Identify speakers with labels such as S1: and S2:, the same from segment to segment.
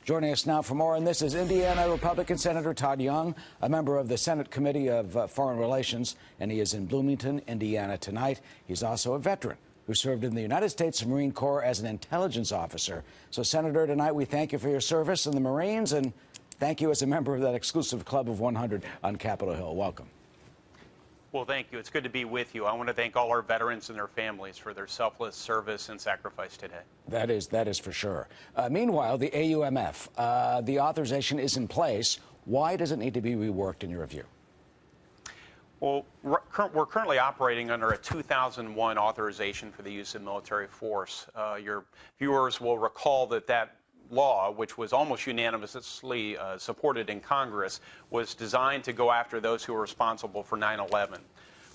S1: Joining us now for more on this is Indiana Republican Senator Todd Young, a member of the Senate Committee of Foreign Relations, and he is in Bloomington, Indiana tonight. He's also a veteran who served in the United States Marine Corps as an intelligence officer. So, Senator, tonight we thank you for your service in the Marines and thank you as a member of that exclusive club of 100 on Capitol Hill. Welcome.
S2: Well, thank you. It's good to be with you. I want to thank all our veterans and their families for their selfless service and sacrifice today.
S1: That is for sure. Meanwhile, the AUMF, the authorization is in place. Why does it need to be reworked in your view?
S2: Well, we're currently operating under a 2001 authorization for the use of military force. Your viewers will recall that law, which was almost unanimously supported in Congress, was designed to go after those who were responsible for 9/11.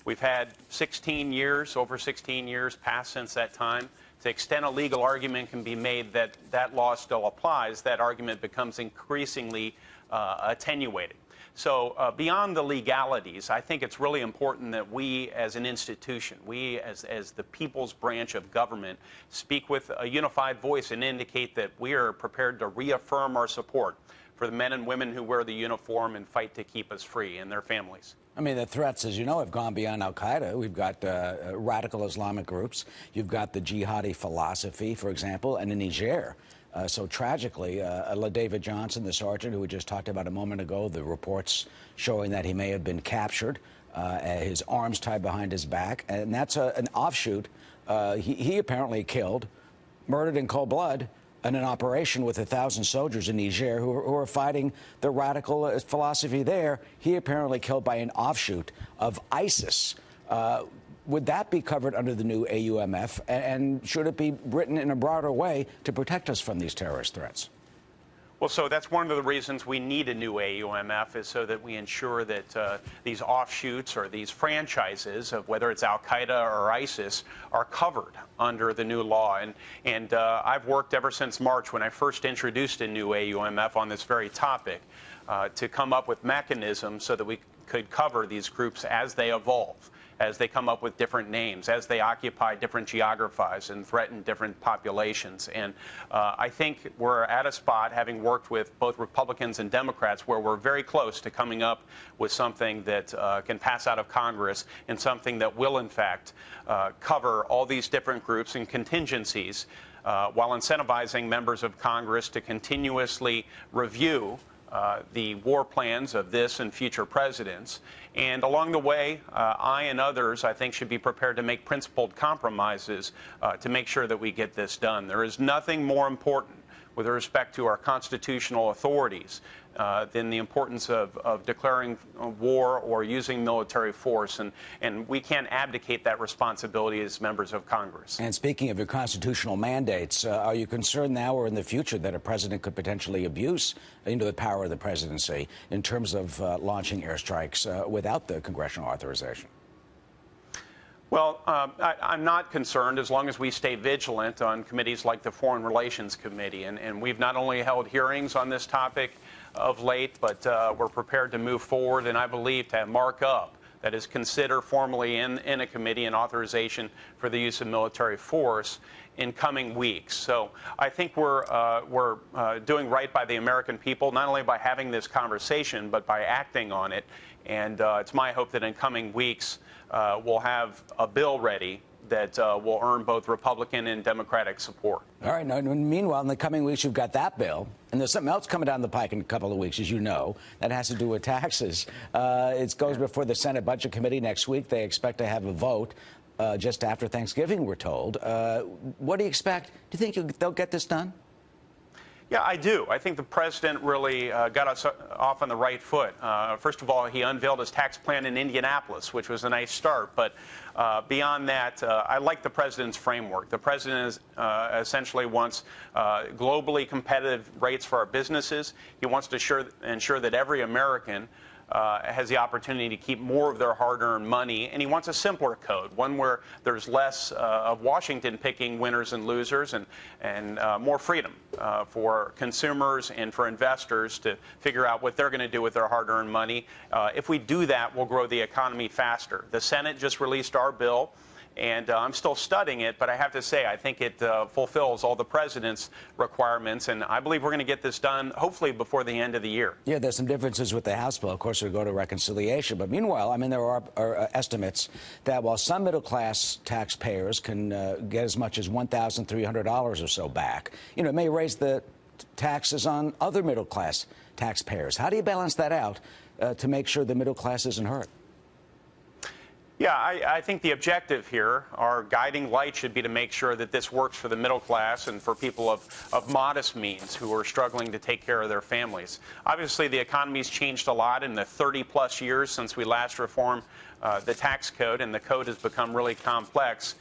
S2: We've had over 16 years passed since that time. To the extent a legal argument can be made that that law still applies, that argument becomes increasingly attenuated. So beyond the legalities, I think it's really important that we as an institution, we as the people's branch of government, speak with a unified voice and indicate that we are prepared to reaffirm our support for the men and women who wear the uniform and fight to keep us free and their families.
S1: I mean, the threats, as you know, have gone beyond al-Qaeda. We've got radical Islamic groups. You've got the jihadi philosophy, for example, and in Niger. So tragically, David Johnson, the sergeant who we just talked about a moment ago, the reports showing that he may have been captured, his arms tied behind his back, and that's an offshoot. He apparently killed, murdered in cold blood, in an operation with 1,000 soldiers in Niger who are fighting the radical philosophy there. He apparently killed by an offshoot of ISIS. Would that be covered under the new AUMF, and should it be written in a broader way to protect us from these terrorist threats?
S2: Well, so that's one of the reasons we need a new AUMF, is so that we ensure that these offshoots or these franchises of whether it's al-Qaeda or ISIS are covered under the new law. And I've worked ever since March, when I first introduced a new AUMF on this very topic, to come up with mechanisms so that we could cover these groups as they evolve, as they come up with different names, as they occupy different geographies and threaten different populations. And I think we're at a spot, having worked with both Republicans and Democrats, where we're very close to coming up with something that can pass out of Congress and something that will, in fact, cover all these different groups and contingencies while incentivizing members of Congress to continuously review the war plans of this and future presidents. And along the way, I and others, I think, should be prepared to make principled compromises to make sure that we get this done. There is nothing more important with respect to our constitutional authorities than the importance of declaring war or using military force. And we can't abdicate that responsibility as members of Congress.
S1: And speaking of your constitutional mandates, are you concerned now or in the future that a president could potentially abuse the power of the presidency in terms of launching airstrikes without the congressional authorization?
S2: Well, I'm not concerned as long as we stay vigilant on committees like the Foreign Relations Committee. And we've not only held hearings on this topic of late, but we're prepared to move forward, and I believe to mark up, that is, consider formally in a committee an authorization for the use of military force in coming weeks. So I think we're doing right by the American people, not only by having this conversation, but by acting on it. And it's my hope that in coming weeks we'll have a bill ready that will earn both Republican and Democratic support.
S1: All right. Now, meanwhile, in the coming weeks, you've got that bill. And there's something else coming down the pike in a couple of weeks, as you know, that has to do with taxes. It goes before the Senate Budget Committee next week. They expect to have a vote just after Thanksgiving, we're told. What do you expect? Do you think they'll get this done?
S2: Yeah, I do. I think the president really got us off on the right foot. First of all, he unveiled his tax plan in Indianapolis, which was a nice start. But beyond that, I like the president's framework. The president essentially wants globally competitive rates for our businesses. He wants to ensure that every American has the opportunity to keep more of their hard-earned money, and he wants a simpler code, one where there's less of Washington picking winners and losers, and more freedom for consumers and for investors to figure out what they're going to do with their hard-earned money. If we do that, we'll grow the economy faster. The Senate just released our bill, And I'm still studying it, but I have to say, I think it fulfills all the president's requirements, and I believe we're going to get this done, hopefully, before the end of the year.
S1: Yeah, there's some differences with the House bill. Of course, we'll go to reconciliation. But meanwhile, I mean, there are estimates that while some middle-class taxpayers can get as much as $1,300 or so back, you know, it may raise the taxes on other middle-class taxpayers. How do you balance that out to make sure the middle class isn't hurt?
S2: Yeah, I think the objective here, our guiding light should be to make sure that this works for the middle class and for people of modest means who are struggling to take care of their families. Obviously, the economy's changed a lot in the 30-plus years since we last reformed the tax code, and the code has become really complex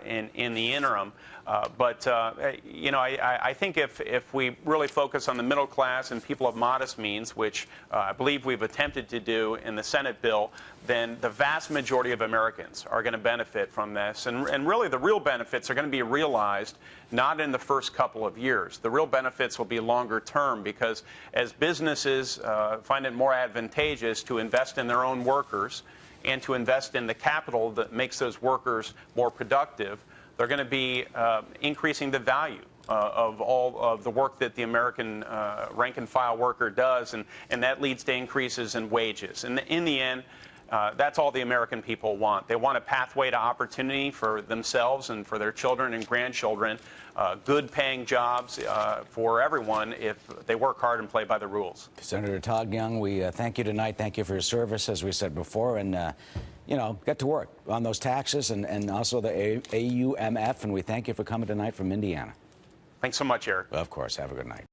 S2: in the interim. You know, I think if we really focus on the middle class and people of modest means, which I believe we've attempted to do in the Senate bill, then the vast majority of Americans are going to benefit from this. And really the real benefits are going to be realized not in the first couple of years. The real benefits will be longer term, because as businesses find it more advantageous to invest in their own workers and to invest in the capital that makes those workers more productive, they're going to be increasing the value of all of the work that the American rank-and-file worker does, and that leads to increases in wages. And in the end, that's all the American people want. They want a pathway to opportunity for themselves and for their children and grandchildren, good-paying jobs for everyone if they work hard and play by the rules.
S1: Senator Todd Young, we thank you tonight. Thank you for your service, as we said before, and you know, get to work on those taxes and also the AUMF, and we thank you for coming tonight from Indiana.
S2: Thanks so much, Eric.
S1: Of course. Have a good night.